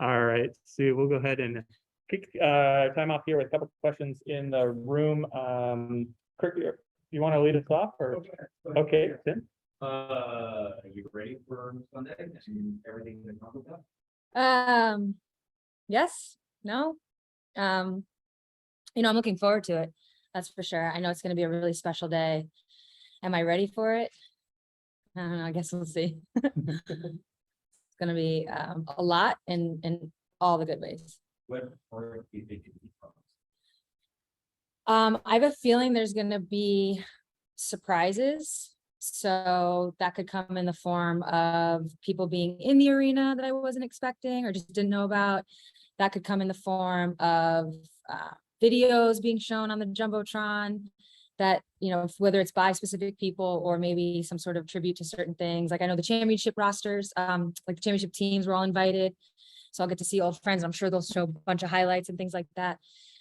All right, Sue, we'll go ahead and kick time off here with a couple questions in the room. Kirk, you want to lead us off or? Okay, Tim? Are you ready for Sunday and everything that comes with that? Yes, no. I'm looking forward to it. That's for sure. I know it's going to be a really special day. Am I ready for it? I don't know. I guess we'll see. It's going to be a lot in all the good ways. What part do you think it becomes? I have a feeling there's going to be surprises. So that could come in the form of people being in the arena that I wasn't expecting or just didn't know about. That could come in the form of videos being shown on the Jumbotron that, whether it's by specific people or maybe some sort of tribute to certain things. Like I know the championship rosters, like the championship teams were all invited. So I'll get to see old friends. I'm sure they'll show a bunch of highlights and things like that.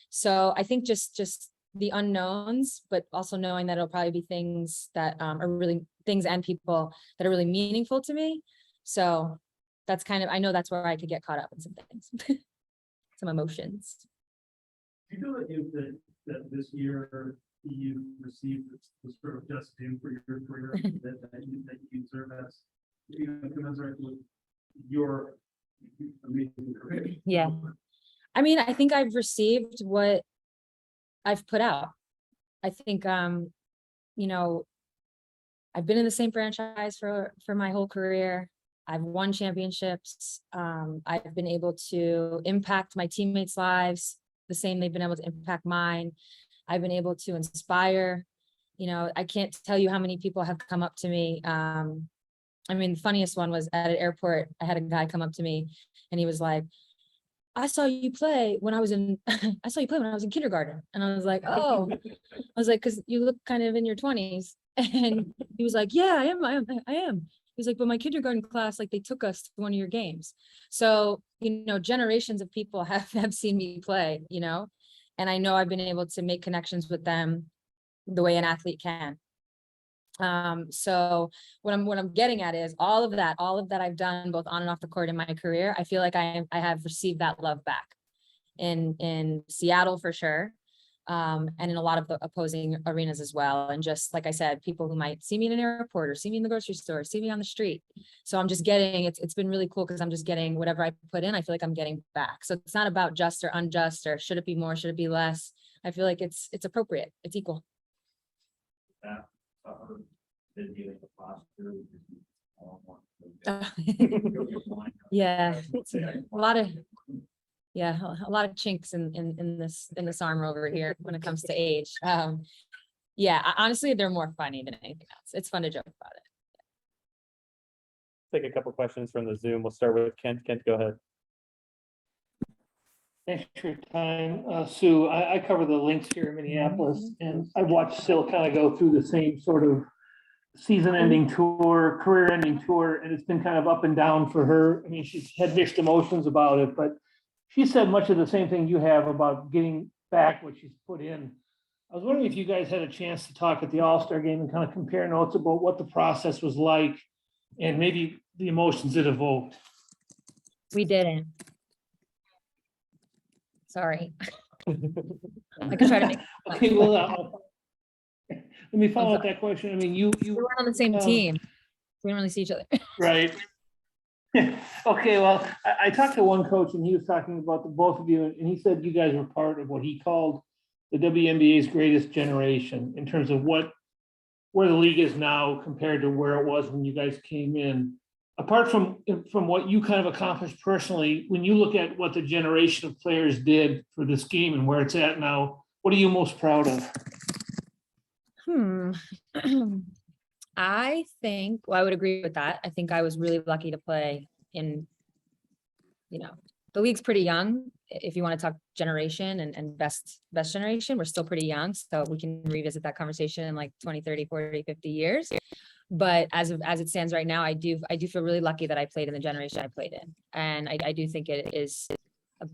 So I think just the unknowns, but also knowing that it'll probably be things that are really things and people that are really meaningful to me. So that's I know that's where I could get caught up in some things, some emotions. Do you feel that this year you received the sort of just due for your career that you deserve as commensurate with your amazing career? Yeah. I mean, I think I've received what I've put out. I think, I've been in the same franchise for my whole career. I've won championships. I've been able to impact my teammates' lives the same they've been able to impact mine. I've been able to inspire. I can't tell you how many people have come up to me. The funniest one was at an airport. I had a guy come up to me and he was like, I saw you play when I was in kindergarten. And I was like, oh, cause you look kind of in your 20s. And he was like, yeah, I am. He was like, but my kindergarten class, like they took us to one of your games. So, generations of people have seen me play, and I know I've been able to make connections with them the way an athlete can. So what I'm getting at is all of that I've done both on and off the court in my career. I feel like I have received that love back in Seattle for sure. And in a lot of the opposing arenas as well. And just like I said, people who might see me in an airport or see me in the grocery store, see me on the street. So I'm just getting, it's been really cool because I'm just getting whatever I put in, I feel like I'm getting back. So it's not about just or unjust or should it be more, should it be less? I feel like it's appropriate, it's equal. Yeah, a lot of chinks in this armor over here when it comes to age. Honestly, they're more funny than anything else. It's fun to joke about it. Take a couple questions from the Zoom. We'll start with Kent. Kent, go ahead. Thanks for your time, Sue. I cover the Lynx here in Minneapolis, and I've watched Sil kind of go through the same sort of season-ending tour, career-ending tour, and it's been kind of up and down for her. I mean, she's had mixed emotions about it, but she said much of the same thing you have about getting back what she's put in. I was wondering if you guys had a chance to talk at the All-Star game and kind of compare notes about what the process was like and maybe the emotions it evoked. We didn't. Sorry. I could try to make Okay, well, let me follow up that question. I mean, you we're on the same team. We don't really see each other. Right. Okay, well, I talked to one coach and he was talking about the both of you, and he said you guys were part of what he called the WNBA's greatest generation in terms of where the league is now compared to where it was when you guys came in. Apart from what you kind of accomplished personally, when you look at what the generation of players did for this game and where it's at now, what are you most proud of? I think, I would agree with that. I think I was really lucky to play in, the league's pretty young. If you want to talk generation and best generation, we're still pretty young. So we can revisit that conversation in like 20, 30, 40, 50 years. But as it stands right now, I do feel really lucky that I played in the generation I played in. And I do think it is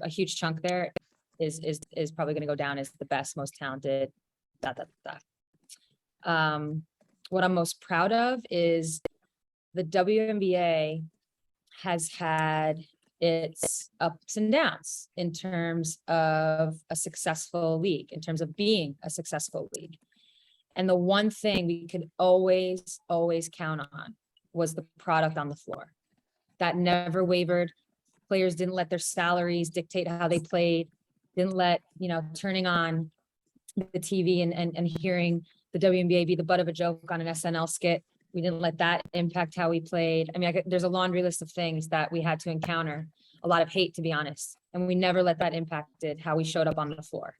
a huge chunk there is probably going to go down as the best, most talented, What I'm most proud of is the WNBA has had its ups and downs in terms of a successful league, in terms of being a successful league. And the one thing we could always, always count on was the product on the floor. That never wavered. Players didn't let their salaries dictate how they played, didn't let, turning on the TV and hearing the WNBA be the butt of a joke on an SNL skit. We didn't let that impact how we played. I mean, there's a laundry list of things that we had to encounter, a lot of hate, to be honest. And we never let that impacted how we showed up on the floor.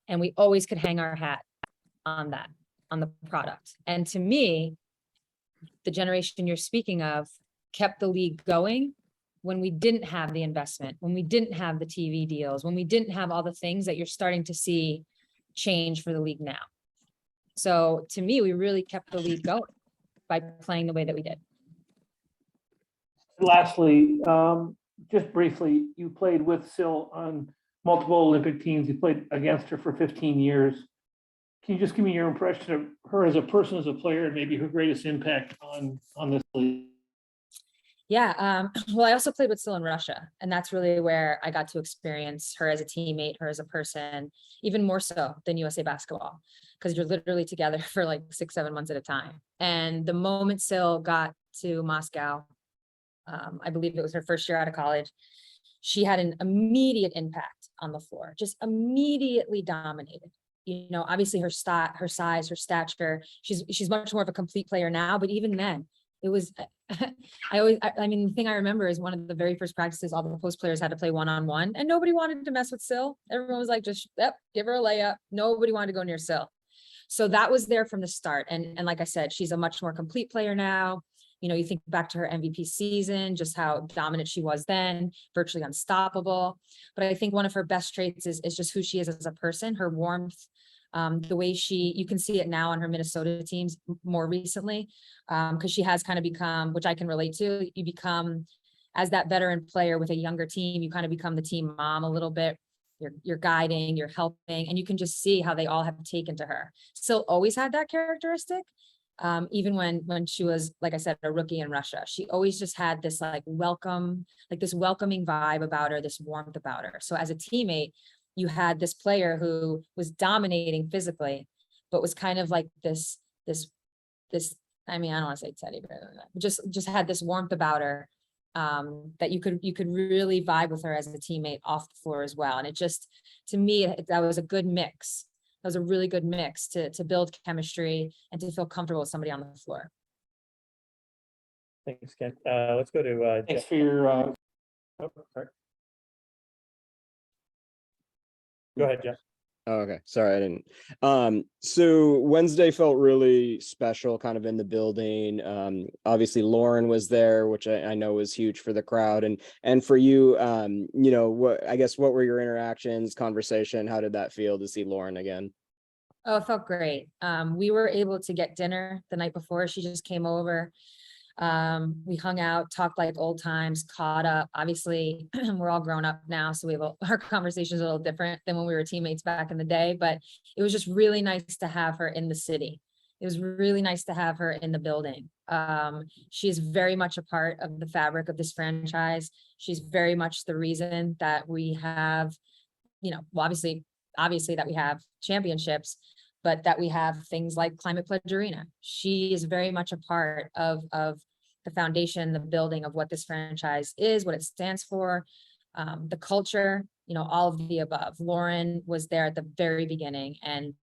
And we always could hang our hat on that, on the product. And to me, the generation you're speaking of kept the league going when we didn't have the investment, when we didn't have the TV deals, when we didn't have all the things that you're starting to see change for the league now. So to me, we really kept the league going by playing the way that we did. Lastly, just briefly, you played with Sil on multiple Olympic teams. You played against her for 15 years. Can you just give me your impression of her as a person, as a player, and maybe her greatest impact on this league? Yeah, well, I also played with Sil in Russia, and that's really where I got to experience her as a teammate, her as a person, even more so than USA basketball, because you're literally together for like 6-7 months at a time. And the moment Sil got to Moscow, I believe it was her first year out of college, she had an immediate impact on the floor, just immediately dominated. Obviously her size, her stature, she's much more of a complete player now, but even then, it was, I mean, the thing I remember is one of the very first practices, all the post players had to play one-on-one, and nobody wanted to mess with Sil. Everyone was like, just, yep, give her a layup. Nobody wanted to go near Sil. So that was there from the start. And like I said, she's a much more complete player now. You think back to her MVP season, just how dominant she was then, virtually unstoppable. But I think one of her best traits is just who she is as a person, her warmth, the way you can see it now on her Minnesota teams more recently, because she has kind of become, which I can relate to, you become, as that veteran player with a younger team, you kind of become the team mom a little bit. You're guiding, you're helping, and you can just see how they all have taken to her. Still always had that characteristic. Even when she was, like I said, a rookie in Russia, she always just had this welcoming vibe about her, this warmth about her. So as a teammate, you had this player who was dominating physically, but was kind of like this, I mean, I don't want to say teddy bear, just had this warmth about her, that you could really vibe with her as a teammate off the floor as well. And it just, to me, that was a good mix. That was a really good mix to build chemistry and to feel comfortable with somebody on the floor. Thanks, Ken. Let's go to Thanks Jeff. for your, Oh, sorry. Go ahead, Jeff. Oh, okay. Sorry, I didn't. So Wednesday felt really special kind of in the building. Obviously Lauren was there, which I know was huge for the crowd, and for you, what were your interactions, conversation? How did that feel to see Lauren again? Oh, it felt great. We were able to get dinner the night before. She just came over. We hung out, talked like old times, caught up. Obviously, we're all grown up now, so our conversations are a little different than when we were teammates back in the day, but it was just really nice to have her in the city. It was really nice to have her in the building. She is very much a part of the fabric of this franchise. She's very much the reason that we have, obviously that we have championships, but that we have things like Climate Pledge Arena. She is very much a part of the foundation, the building of what this franchise is, what it stands for, the culture, all of the above. Lauren was there at the very beginning. And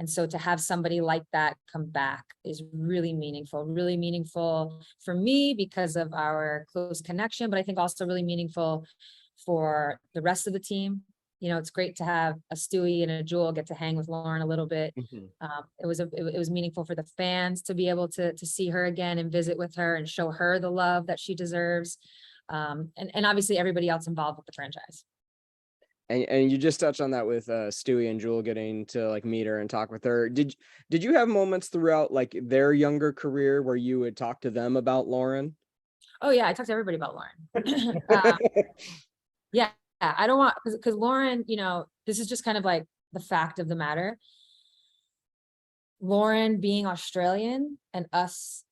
so to have somebody like that come back is really meaningful for me because of our close connection, but I think also really meaningful for the rest of the team. It's great to have a Stewie and a Jewel get to hang with Lauren a little bit. It was meaningful for the fans to be able to see her again and visit with her and show her the love that she deserves. And obviously everybody else involved with the franchise. And you just touched on that with Stewie and Jewel getting to meet her and talk with her. Did you have moments throughout their younger career where you would talk to them about Lauren? Oh yeah, I talked to everybody about Lauren. Yeah. I don't want, because Lauren, this is just kind of the fact of the matter. Lauren being Australian and us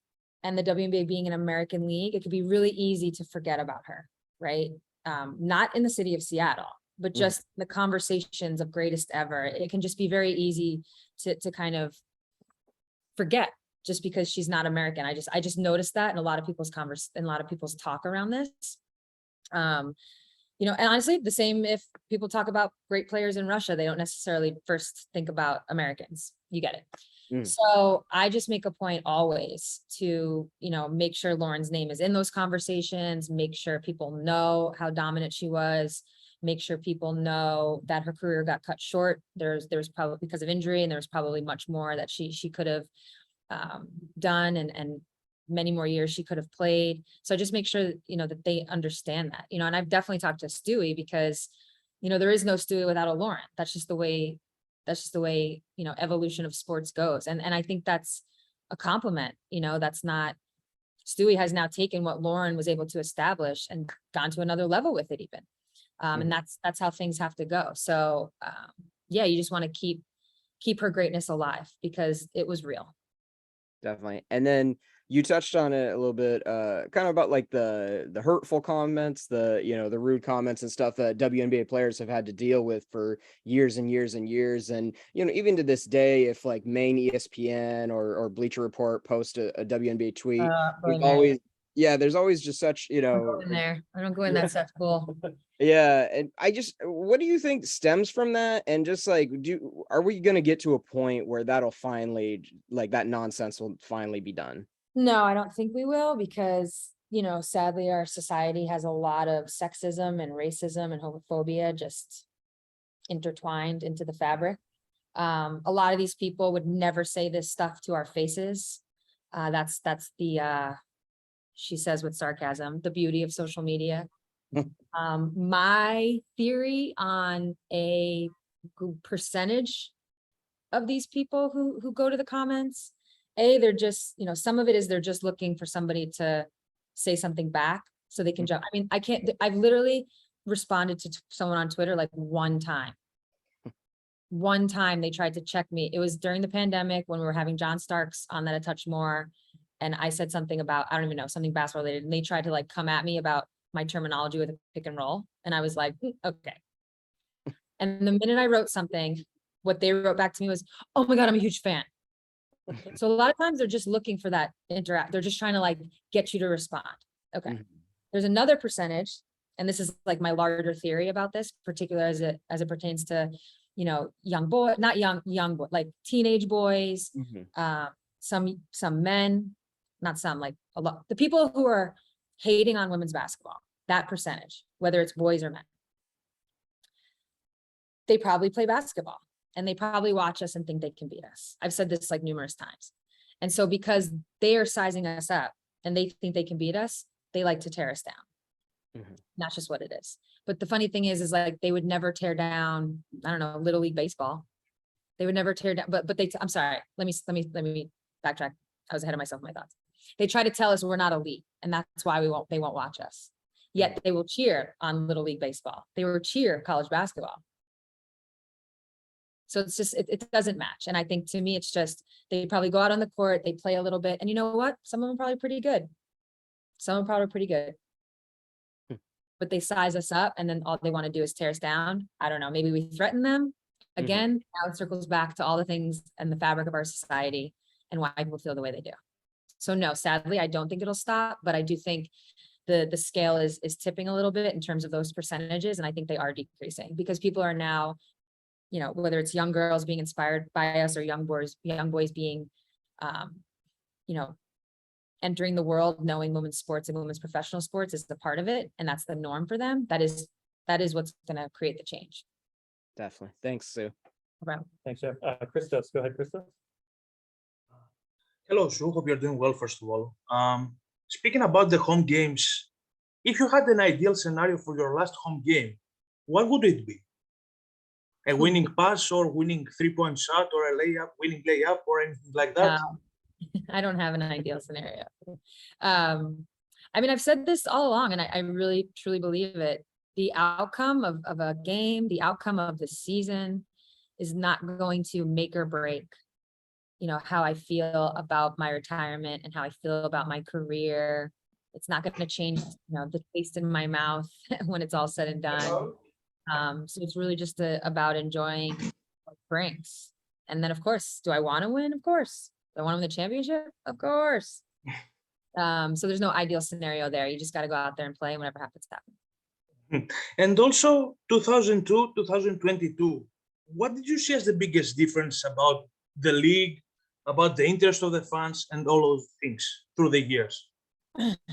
and the WNBA being an American league, it could be really easy to forget about her, right? Not in the city of Seattle, but just the conversations of greatest ever. It can just be very easy to kind of forget just because she's not American. I just noticed that in a lot of people's in a lot of people's talk around this. You know, and honestly, the same if people talk about great players in Russia, they don't necessarily first think about Americans. You get it. So I just make a point always to, you know, make sure Lauren's name is in those conversations, make sure people know how dominant she was, make sure people know that her career got cut short. There's probably because of injury, and there's probably much more that she could have done, and many more years she could have played. So just make sure, you know, that they understand that, you know, and I've definitely talked to Stewie because, you know, there is no Stewie without a Lauren. That's just the way, you know, evolution of sports goes. And I think that's a compliment, you know, that's not, Stewie has now taken what Lauren was able to establish and gone to another level with it even. And that's how things have to go. So yeah, you just want to keep her greatness alive because it was real. Definitely. And then you touched on it a little bit, kind of about like the hurtful comments, the, you know, the rude comments and stuff that WNBA players have had to deal with for years and years and years. And, you know, even to this day, if like main ESPN or Bleacher Report post a WNBA tweet, there's always just such, you know, I don't go in that stuff. Cool. yeah. And what do you think stems from that? And just like, are we going to get to a point where that'll finally, like that nonsense will finally be done? No, I don't think we will because, you know, sadly, our society has a lot of sexism and racism and homophobia just intertwined into the fabric. A lot of these people would never say this stuff to our faces. That's the, she says with sarcasm, the beauty of social media. My theory on a percentage of these people who go to the comments, they're just, you know, some of it is they're just looking for somebody to say something back so they can jump. I mean, I've literally responded to someone on Twitter like one time. One time they tried to check me. It was during the pandemic when we were having John Starks on That a Touch More. And I said something about, I don't even know, something basketball related. And they tried to like come at me about my terminology with a pick and roll. And I was like, okay. And the minute I wrote something, what they wrote back to me was, oh my God, I'm a huge fan. So a lot of times they're just looking for that interact. They're just trying to like get you to respond. Okay. There's another percentage, and this is like my larger theory about this, particularly as it pertains to, you know, young boy, not young boy, like teenage boys, some men, not some, like a lot, the people who are hating on women's basketball, that percentage, whether it's boys or men, they probably play basketball. And they probably watch us and think they can beat us. I've said this like numerous times. And so because they are sizing us up and they think they can beat us, they like to tear us down. That's just what it is. But the funny thing is like, they would never tear down, I don't know, Little League baseball. They would never tear down, but I'm sorry, let me backtrack. I was ahead of myself in my thoughts. They try to tell us we're not elite, and that's why they won't watch us. Yet they will cheer on Little League baseball. They will cheer college basketball. So it's just, it doesn't match. And I think to me, it's just, they probably go out on the court, they play a little bit, and you know what? Some of them are probably pretty good. But they size us up and then all they want to do is tear us down. I don't know, maybe we threaten them. Again, now it circles back to all the things and the fabric of our society and why people feel the way they do. So no, sadly, I don't think it'll stop, but I do think the scale is tipping a little bit in terms of those percentages. And I think they are decreasing because people are now, you know, whether it's young girls being inspired by us or young boys being, you know, entering the world, knowing women's sports and women's professional sports is the part of it. And that's the norm for them. That is what's going to create the change. Definitely. Thanks, Sue. Around. Thanks, Jeff. Christos, go ahead, Christos. Hello, Sue. Hope you're doing well, first of all. Speaking about the home games, if you had an ideal scenario for your last home game, what would it be? A winning pass or winning 3-point shot or a winning layup or anything like that? I don't have an ideal scenario. I mean, I've said this all along and I really truly believe it. The outcome of a game, the outcome of the season is not going to make or break, how I feel about my retirement and how I feel about my career. It's not going to change, the taste in my mouth when it's all said and done. So it's really just about enjoying what it brings. And then, of course, do I want to win? Of course. Do I want to win the championship? Of course. So there's no ideal scenario there. You just got to go out there and play, and whatever happens, happens. And also 2002, 2022, what did you see as the biggest difference about the league, about the interest of the fans and all those things through the years?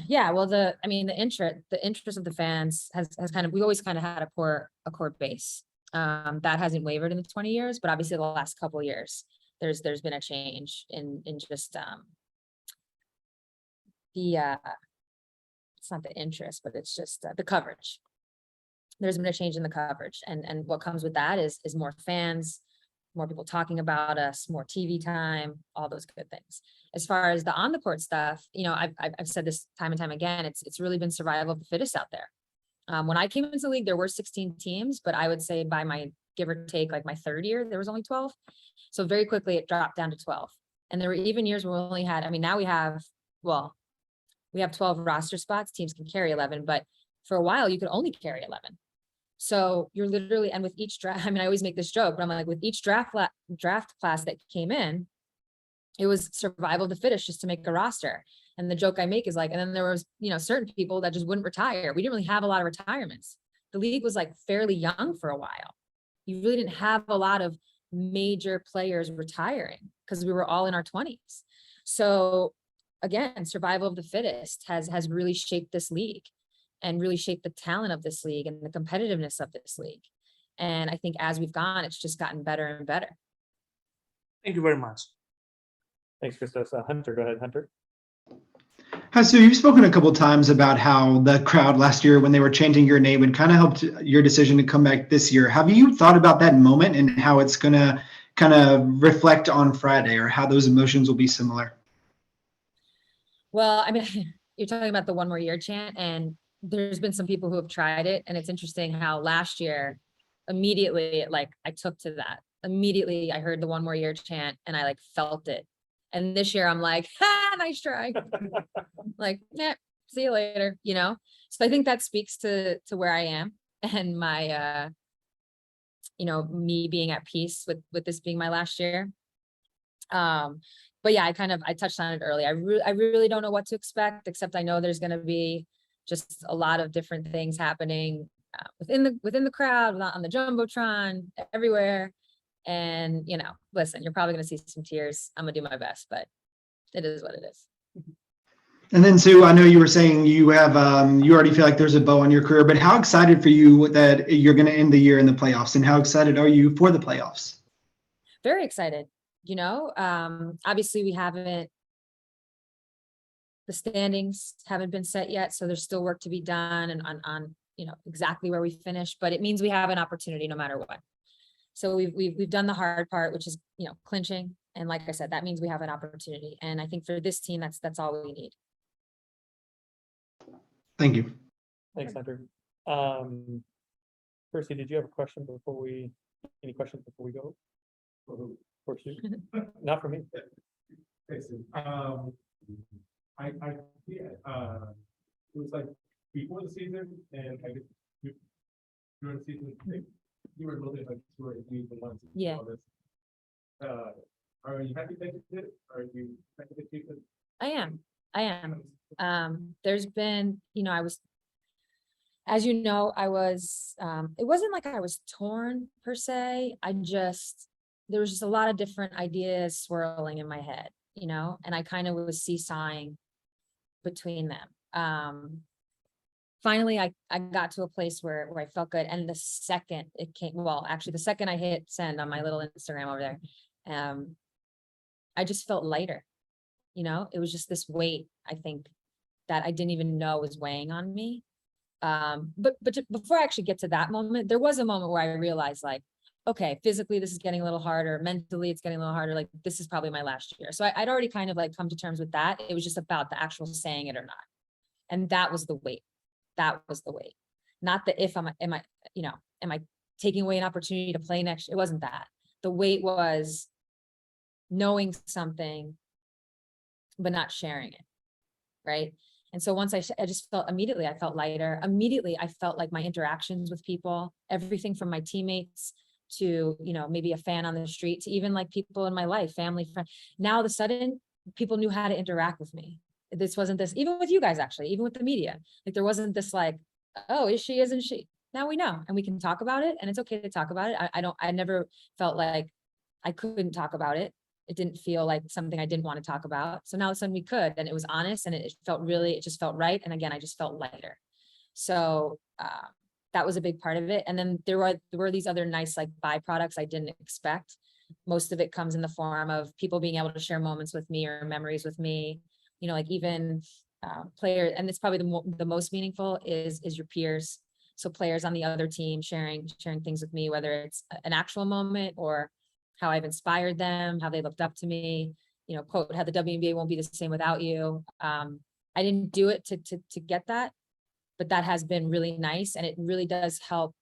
Yeah, well, the interest of the fans has kind of, we always kind of had a core base. That hasn't wavered in the 20 years, but obviously the last couple of years, there's been a change in just it's not the interest, but it's just the coverage. There's been a change in the coverage, and what comes with that is more fans, more people talking about us, more TV time, all those good things. As far as the on the court stuff, I've said this time and time again, it's really been survival of the fittest out there. When I came into the league, there were 16 teams, but I would say by my give or take, like my third year, there was only 12. So very quickly it dropped down to 12. And there were even years where we only had, now we have 12 roster spots, teams can carry 11, but for a while you could only carry 11. So you're literally, and with each draft, I always make this joke, but I'm like, with each draft class that came in, it was survival of the fittest just to make a roster. And the joke I make is like, and then there was, certain people that just wouldn't retire. We didn't really have a lot of retirements. The league was like fairly young for a while. You really didn't have a lot of major players retiring because we were all in our 20s. So again, survival of the fittest has really shaped this league and really shaped the talent of this league and the competitiveness of this league. And I think as we've gone, it's just gotten better and better. Thank you very much. Thanks, Christos. Hunter, go ahead, Hunter. Hi, Sue. You've spoken a couple times about how the crowd last year, when they were chanting your name, it kind of helped your decision to come back this year. Have you thought about that moment and how it's going to kind of reflect on Friday, or how those emotions will be similar? Well, you're talking about the one more year chant, and there's been some people who have tried it, and it's interesting how last year, immediately, I took to that. Immediately, I heard the one more year chant, and I felt it. And this year, I'm like, nice try. See you later, So I think that speaks to where I am and my, me being at peace with this being my last year. But yeah, I touched on it earlier. I really don't know what to expect, except I know there's going to be just a lot of different things happening within the crowd, on the Jumbotron, everywhere. And, listen, you're probably going to see some tears. I'm gonna do my best, but it is what it is. And then, Sue, I know you were saying you have, you already feel like there's a bow on your career, but how excited for you that you're going to end the year in the playoffs, and how excited are you for the playoffs? Very excited. Obviously the standings haven't been set yet, so there's still work to be done and on exactly where we finish, but it means we have an opportunity no matter what. So we've done the hard part, which is clinching, and like I said, that means we have an opportunity, and I think for this team that's all we need. Thank you. Thanks, Hunter. Percy, did you have a question any questions before we go? For Sue? Not for me. It was like before the season, and I guess during the season, you were looking like you were the ones. Yeah. Are you happy that you did it? Are you happy that you did it? I am. There's been, I was, as you know, it wasn't like I was torn per se. There was just a lot of different ideas swirling in my head, and I kind of was seesawing between them. Finally, I got to a place where I felt good. And the second it came, the second I hit send on my little Instagram over there, I just felt lighter. It was just this weight, I think, that I didn't even know was weighing on me. But before I actually get to that moment, there was a moment where I realized, okay, physically, this is getting a little harder. Mentally, it's getting a little harder. This is probably my last year. So I'd already kind of come to terms with that. It was just about the actual saying it or not. And that was the weight. That was the weight. Not the if am I taking away an opportunity to play next year? It wasn't that. The weight was, knowing something, but not sharing it, right? And so once I just felt immediately, I felt lighter. Immediately, I felt like my interactions with people, everything from my teammates to, you know, maybe a fan on the street to even like people in my life, family, friend. Now all of a sudden, people knew how to interact with me. This wasn't this, even with you guys, actually, even with the media, like there wasn't this like, oh, is she, isn't she? Now we know, and we can talk about it, and it's okay to talk about it. I never felt like I couldn't talk about it. It didn't feel like something I didn't want to talk about. So now all of a sudden we could, and it was honest, and it felt really, it just felt right. And again, I just felt lighter. So that was a big part of it. And then there were these other nice like byproducts I didn't expect. Most of it comes in the form of people being able to share moments with me or memories with me, you know, like even players, and it's probably the most meaningful is your peers. So players on the other team sharing things with me, whether it's an actual moment or how I've inspired them, how they looked up to me, you know, quote, how the WNBA won't be the same without you. I didn't do it to get that, but that has been really nice. And it really does help.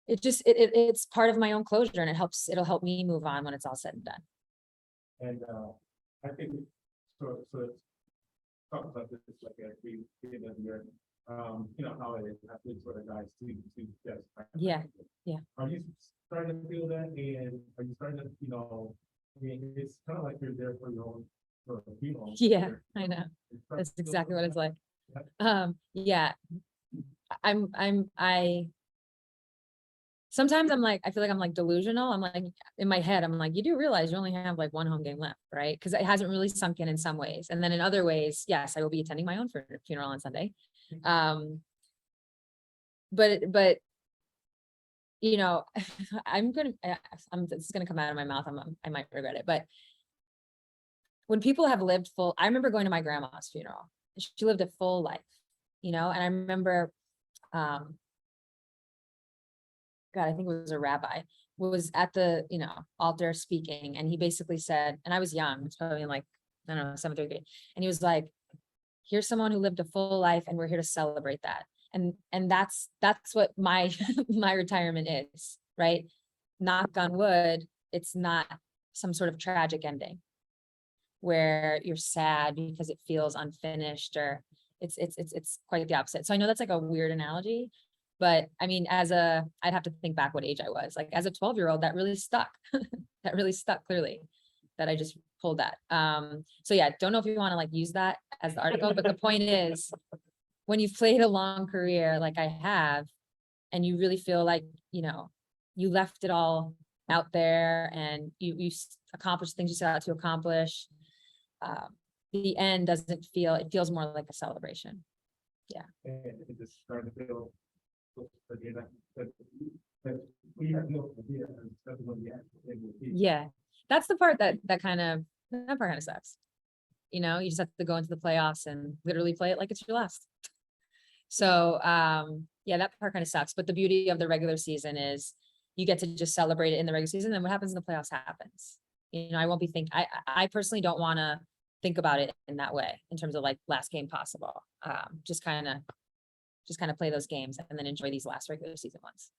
It's part of my own closure, and it'll help me move on when it's all said and done. And I think, so talk about this like we did in here, you know, how athletes sort of guys to just. Yeah, yeah. Are you starting to feel that, and are you starting to, you know, I mean, it's kind of like you're there for your own, for you know. Yeah, I know. That's exactly what it's like. Yeah. Sometimes I'm like, I feel like I'm like delusional. I'm like, in my head, I'm like, you do realize you only have like one home game left, right? Because it hasn't really sunk in some ways. And then in other ways, yes, I will be attending my own funeral on Sunday. But you know, this is gonna come out of my mouth. I might regret it, but when people have lived full, I remember going to my grandma's funeral. She lived a full life, you know, and I remember, God, I think it was a rabbi, was at the, you know, altar speaking, and he basically said, and I was young, it's probably in like, I don't know, 7th or 8th grade, and he was like, here's someone who lived a full life, and we're here to celebrate that. And that's what my my retirement is, right? Knock on wood, it's not some sort of tragic ending where you're sad because it feels unfinished, or it's quite the opposite. So I know that's like a weird analogy, but I mean, I'd have to think back what age I was. Like as a 12-year-old, that really stuck. That really stuck clearly, that I just pulled that. So yeah, don't know if you want to like use that as the article, but the point is, when you've played a long career like I have, and you really feel like, you know, you left it all out there and you accomplished things you set out to accomplish, the end it feels more like a celebration. And it just starting to feel, that we have no idea, that's when the actual thing will be. Yeah, that's the part that part kind of sucks. You know, you just have to go into the playoffs and literally play it like it's your last. So yeah, that part kind of sucks. But the beauty of the regular season is you get to just celebrate it in the regular season, and what happens in the playoffs happens. You know, I won't be I personally don't want to think about it in that way, in terms of like last game possible. Just kind of play those games and then enjoy these last regular season ones.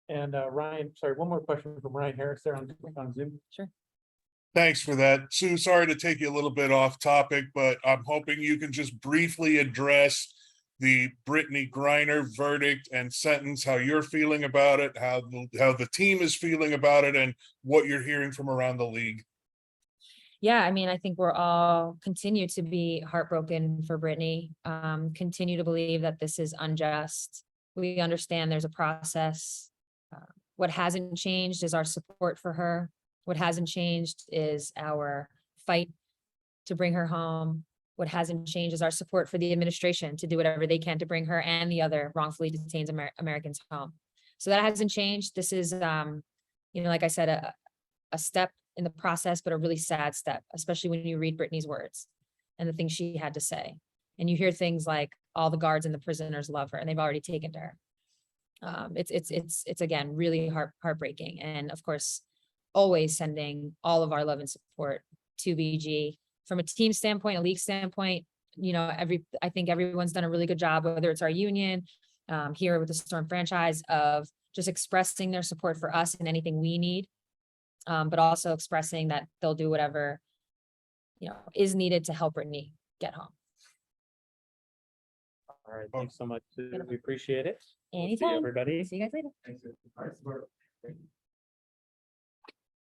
And Ryan, sorry, one more question from Ryan Harris there on Zoom. Sure. Thanks for that. Sue, sorry to take you a little bit off topic, but I'm hoping you can just briefly address the Brittany Griner verdict and sentence, how you're feeling about it, how the team is feeling about it, and what you're hearing from around the league. Yeah, I mean, I think we're all continue to be heartbroken for Brittany, continue to believe that this is unjust. We understand there's a process. What hasn't changed is our support for her. What hasn't changed is our fight to bring her home. What hasn't changed is our support for the administration to do whatever they can to bring her and the other wrongfully detained Americans home. So that hasn't changed. This is, you know, like I said, a step in the process, but a really sad step, especially when you read Brittany's words and the things she had to say. And you hear things like all the guards and the prisoners love her and they've already taken to her. It's again, really heartbreaking. And of course, always sending all of our love and support to BG from a team standpoint, a league standpoint. You know, I think everyone's done a really good job, whether it's our union here with the Storm franchise, of just expressing their support for us and anything we need. But also expressing that they'll do whatever, is needed to help Brittany get home. All right, thanks so much. We appreciate it. We'll see Anytime. Everybody. See you guys later. Thanks. All right,